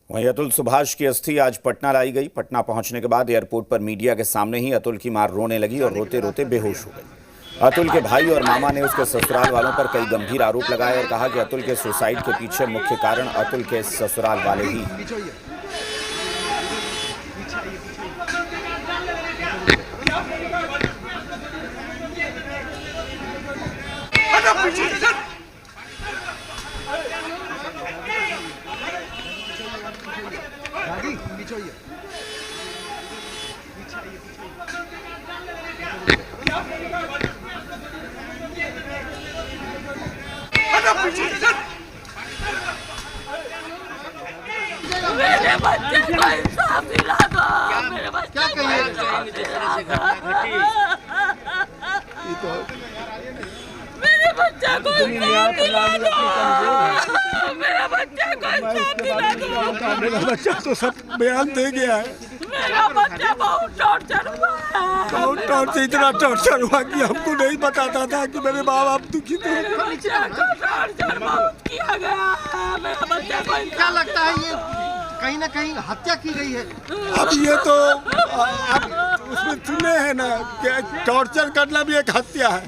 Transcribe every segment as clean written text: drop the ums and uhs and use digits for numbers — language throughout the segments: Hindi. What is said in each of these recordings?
वहीं अतुल सुभाष की अस्थि आज पटना लाई गई। पटना पहुंचने के बाद एयरपोर्ट पर मीडिया के सामने ही अतुल की मां रोने लगी और रोते रोते बेहोश हो गई। अतुल के भाई और मामा ने उसके ससुराल वालों पर कई गंभीर आरोप लगाए और कहा कि अतुल के सुसाइड के पीछे मुख्य कारण अतुल के ससुराल वाले ही। मेरे बच्चे को इंसाफ दिला दो। मेरे बच्चे को इंसाफ दिला दो। मेरे बच्चे को इंसाफ दिला दो। मेरे बच्चे को इंसाफ दिला दो। मेरा बच्चा तो सब बयान दे गया है। मेरा बच्चा बहुत टॉर्चर हुआ है। बहुत टॉर्चर, इतना टॉर्चर हुआ कि हमको नहीं बताता था कि मेरे माँ बाप दुखी थे। मेरे बच्चे को टॉर्चर बहुत किया गया है। मेरा बच्चा को क्या लगता है ये कहीं ना कहीं हत्या की गई है? अब ये तो आप उसमें सुने हैं ना कि टॉर्चर करना भी एक हत्या है।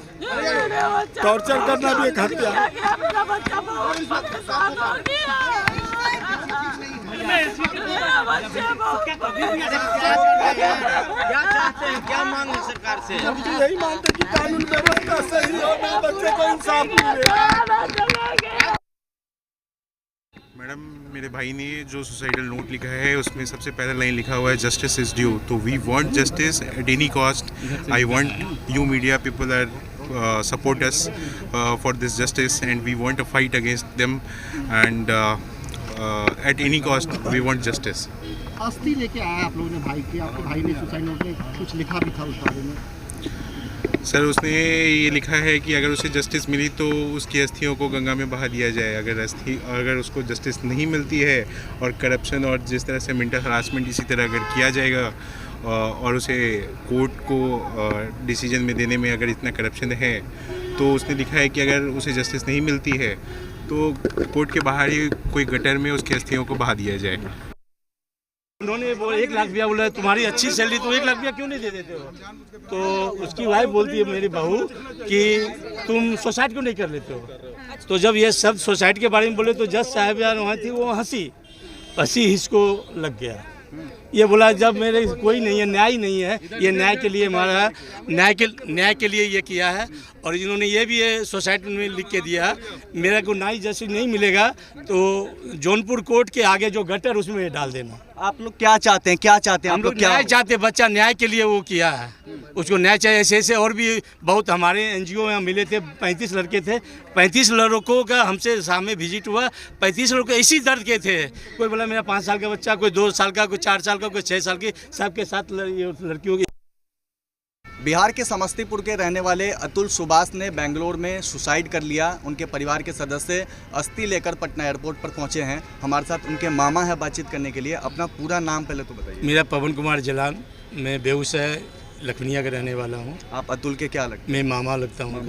टॉर्चर करना भी एक हत्या है। मेरा बच्चा बहुत परेशान हो गया। मेरा बच्चा बहुत क्या चाहते हैं, क्या मांग है सरकार से? हम तो यही मानते कि कानून व्यवस्था सही हो, मेरे बच्चे को इंसाफ मिले। मैडम, मेरे भाई ने जो सुसाइडल नोट लिखा है उसमें सबसे पहला लाइन लिखा हुआ है जस्टिस इज ड्यू। तो we want justice at any cost. I want you media people are support us for this justice and we want a fight against them and at any cost we want justice. अस्थि लेके आया आप लोगों ने भाई की, आपके भाई ने सुसाइड नोट में कुछ लिखा भी था उस बारे में। सर, उसने ये लिखा है कि अगर उसे जस्टिस मिली तो उसकी अस्थियों को गंगा में बहा दिया जाए। अगर उसको जस्टिस नहीं मिलती है और करप्शन और जिस तरह से मेंटल हरासमेंट इसी तरह अगर किया जाएगा और उसे कोर्ट को डिसीजन में देने में अगर इतना करप्शन है, तो उसने लिखा है कि अगर उसे जस्टिस नहीं मिलती है तो कोर्ट के बाहर ही कोई गटर में उसकी अस्थियों को बहा दिया जाए। उन्होंने 1 लाख रुपया बोला, तुम्हारी अच्छी सैलरी तो 1 लाख रुपया क्यों नहीं दे देते हो? तो उसकी वाइफ बोलती है मेरी बहू कि तुम सुसाइड क्यों नहीं कर लेते हो? तो जब ये सब सुसाइड के बारे में बोले तो जज साहब यार वहाँ थी, वो हंसी इसको लग गया। ये बोला जब मेरे कोई नहीं है, न्याय नहीं है, ये न्याय के लिए हमारा न्याय के लिए ये किया है। और इन्होंने ये भी सोसाइटी में लिख के दिया, मेरे को न्याय जैसे नहीं मिलेगा तो जौनपुर कोर्ट के आगे जो गटर उसमें डाल देना। आप लोग क्या चाहते हैं, क्या चाहते हैं? हम लोग न्याय चाहते, बच्चा न्याय के लिए वो किया है, उसको न्याय चाहिए। ऐसे और भी बहुत हमारे एनजीओ में मिले थे, 35 लड़के थे, 35 लड़कों का हमसे सामने विजिट हुआ। 35 लड़के इसी दर्द के थे। कोई बोला मेरा 5 साल का बच्चा, कोई 2 साल का, कोई 4 साल का, कोई 6 साल की, सबके साथ लड़कियों की। बिहार के समस्तीपुर के रहने वाले अतुल सुभाष ने बेंगलोर में सुसाइड कर लिया। उनके परिवार के सदस्य अस्थि लेकर पटना एयरपोर्ट पर पहुंचे हैं। हमारे साथ उनके मामा है बातचीत करने के लिए। अपना पूरा नाम पहले तो बताइए। मेरा पवन कुमार जलान, मैं बेगूसराय लखनिया का रहने वाला हूँ। आप अतुल के क्या लगते मैं मामा लगता हूँ।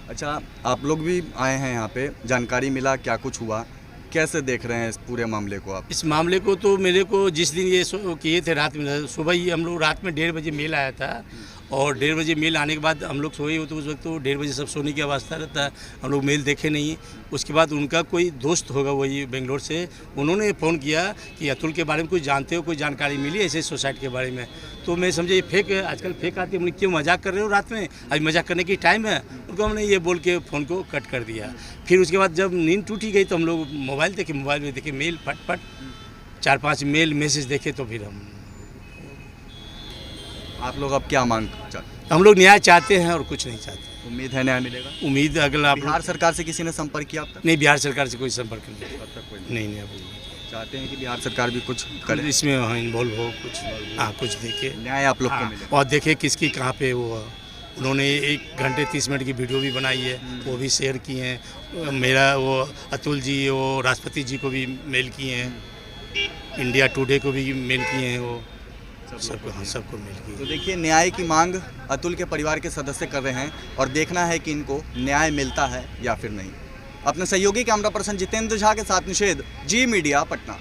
अच्छा, आप लोग भी आए हैं यहाँ पे, जानकारी मिला, क्या कुछ हुआ, कैसे देख रहे हैं इस पूरे मामले को आप? इस मामले को तो मेरे को जिस दिन ये किए थे रात में, सुबह ही हम लोग रात में 1:30 बजे मेल आया था और 1:30 बजे मेल आने के बाद हम लोग सोए हो तो उस वक्त तो 1:30 बजे सब सोने की अवस्था रहता है, हम लोग मेल देखे नहीं। उसके बाद उनका कोई दोस्त होगा वही बेंगलोर से, उन्होंने फ़ोन किया कि अतुल के बारे में कुछ जानते हो, कोई जानकारी मिली ऐसे सोसाइटी के बारे में। तो मैं समझे ये फेक है, आजकल फेक आती है, हमने क्यों मजाक कर रहे हो रात में, अभी मजाक करने की टाइम है। उनको हमने ये बोल के फ़ोन को कट कर दिया। फिर उसके बाद जब नींद टूटी गई तो हम लोग मोबाइल देखे, मोबाइल में देखे मेल, फट 4-5 मेल मैसेज देखे। तो फिर आप लोग अब क्या मांग चाहते हैं? हम लोग न्याय चाहते हैं और कुछ नहीं चाहते। उम्मीद है न्याय मिलेगा? उम्मीद अगला बिहार सरकार से किसी ने संपर्क किया अब तक? नहीं, बिहार सरकार से कोई संपर्क नहीं। अब तक कोई नहीं चाहते हैं कि बिहार सरकार भी कुछ करे, इसमें इन्वॉल्व हो, कुछ देखे, न्याय आप लोग को मिले और देखे किसकी कहाँ पे वो। उन्होंने 1 घंटे 30 मिनट की वीडियो भी बनाई है, वो भी शेयर की हैं। मेरा वो अतुल जी वो राष्ट्रपति जी को भी मेल किए हैं, इंडिया टुडे को भी मेल किए हैं, वो सबको मेल किए। तो देखिए, न्याय की मांग अतुल के परिवार के सदस्य कर रहे हैं और देखना है कि इनको न्याय मिलता है या फिर नहीं। अपने सहयोगी कैमरा पर्सन जितेंद्र झा के साथ निषेध, जी मीडिया, पटना।